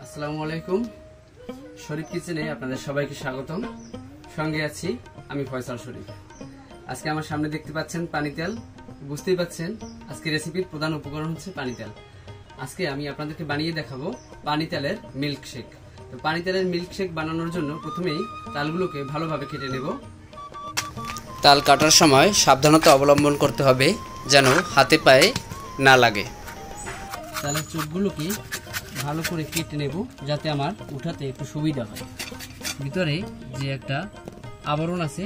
আসসালামু আলাইকুম। শরীফ কিচেনে আপনাদের সবাইকে স্বাগতম। সঙ্গে আছি আমি ফয়সাল শরীফ। আজকে আমার সামনে দেখতে পাচ্ছেন পানি তেল। বুঝতেই পাচ্ছেন আজকে রেসিপির প্রধান উপকরণ হচ্ছে পানি তেল। আজকে আমি আপনাদেরকে বানিয়ে দেখাবো পানি তেলের মিল্ক শেক। তো পানি তেলের মিল্ক শেক বানানোর জন্য প্রথমেই তালগুলোকে ভালোভাবে কেটে নেব। তাল কাটার সময় সাবধানতা অবলম্বন করতে হবে যেন হাতে পায়ে না লাগে। তালের চোখগুলোকে ভালো করে কেটে নেব যাতে আমার উঠাতে একটু সুবিধা হয়। ভিতরে যে একটা আবরণ আছে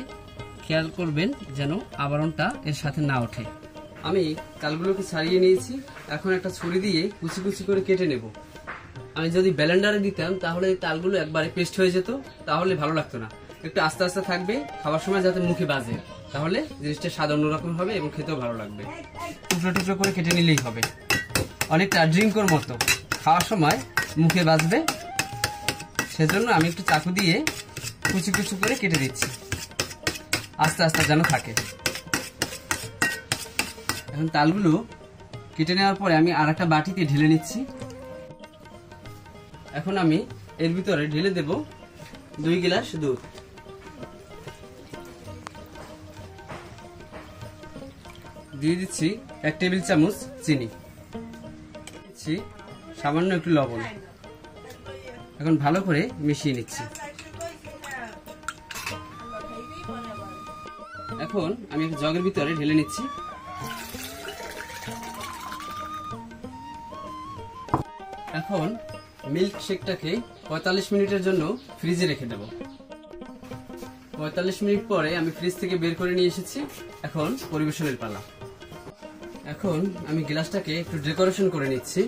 খেয়াল করবেন যেন আবরণটা এর সাথে না ওঠে। আমি তালগুলোকে ছাড়িয়ে নিয়েছি। এখন একটা ছুরি দিয়ে কুচি কুচি করে কেটে নেব। আমি যদি ব্লেন্ডারে দিতাম তাহলে তালগুলো একবারে পেস্ট হয়ে যেত, তাহলে ভালো লাগতো না। একটু আস্তে আস্তে থাকবে, খাওয়ার সময় যাতে মুখে বাজে, তাহলে জিনিসটা স্বাদ অন্যরকম হবে এবং খেতেও ভালো লাগবে। টুকরো টুকরো করে কেটে নিলেই হবে। অনেকটা ড্রিঙ্কর মতো খাওয়ার সময় মুখে বাজবে, সেজন্য আমি একটু চাকু দিয়ে কুচি কুচি করে কেটে দিচ্ছি, আস্তে আস্তে যেন থাকে। এখন তালগুলো কেটে নেওয়ার পরে আমি আর একটা বাটিতে ঢেলে নিচ্ছি। এখন আমি এর ভিতরে ঢেলে দেব 2 গ্লাস দুধ। দিয়ে দিচ্ছি 1 টেবিল চামচ চিনি, দিচ্ছি সামান্য একটু লবণ। এখন ভালো করে মিশিয়ে নিচ্ছি। এখন আমি একটা জগের ভিতরে ঢেলে নিচ্ছি। এখন মিল্ক শেকটাকে 45 মিনিটের জন্য ফ্রিজে রেখে দেব। 45 মিনিট পরে আমি ফ্রিজ থেকে বের করে নিয়ে এসেছি। এখন পরিবেশনের পালা। এখন আমি গ্লাসটাকে একটু ডেকোরেশন করে নিচ্ছি।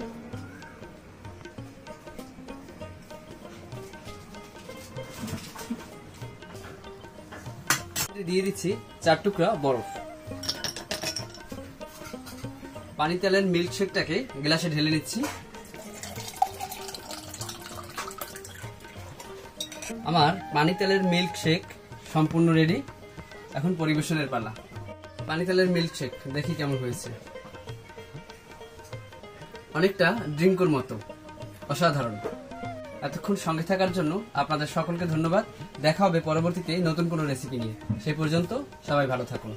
দিয়ে দিচ্ছি 4 টুকরা বরফ। পানি তেলের মিল্ক শেকটাকে গ্লাসে ঢেলে নিচ্ছি। আমার পানি তেলের মিল্ক শেক সম্পূর্ণ রেডি। এখন পরিবেশনের পালা। পানি তেলের মিল্ক শেক দেখি কেমন হয়েছে। অনেকটা ড্রিঙ্কর মতো, অসাধারণ। এতক্ষণ সঙ্গে থাকার জন্য আপনাদের সকলকে ধন্যবাদ। দেখা হবে পরবর্তীতে নতুন কোনো রেসিপি নিয়ে। সেই পর্যন্ত সবাই ভালো থাকুন।